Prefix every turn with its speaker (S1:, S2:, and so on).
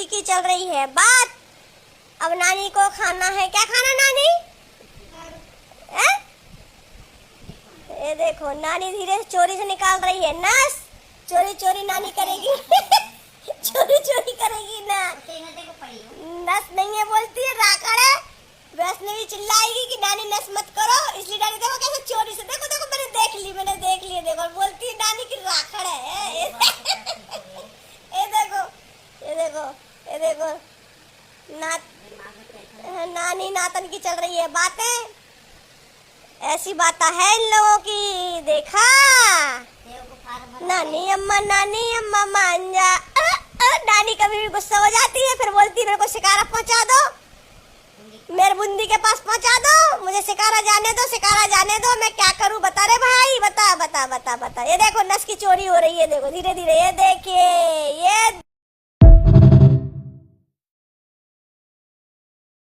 S1: नाती की चल रही है बात। अब नानी को खाना है, क्या खाना नानी? ये देखो नानी धीरे से चोरी से निकाल रही है नस। चोरी चोरी नानी करेगी चोरी चोरी करेगी ना, नस नहीं है बोलती है, राकड़ है। वैष्णवी चिल्लाएगी कि नानी नस मत करो, इसलिए नानी देखो कैसे चोरी से, देखो देखो मैंने देख ली देखो, बोलती है नानी की राकड़ है ये देखो ये देखो ये देखो नानी नातन की चल रही है बातें। ऐसी बात है इन लोगों की, देखा नानी अम्मा मान जा। नानी कभी भी गुस्सा हो जाती है, फिर बोलती है मेरे को शिकारा पहुंचा दो, मेरे बूंदी के पास पहुंचा दो, मुझे शिकारा जाने दो, मैं क्या करूं बता रे भाई, बता बता बता बता। ये देखो नस की चोरी हो रही है, देखो धीरे धीरे, ये देखिए ये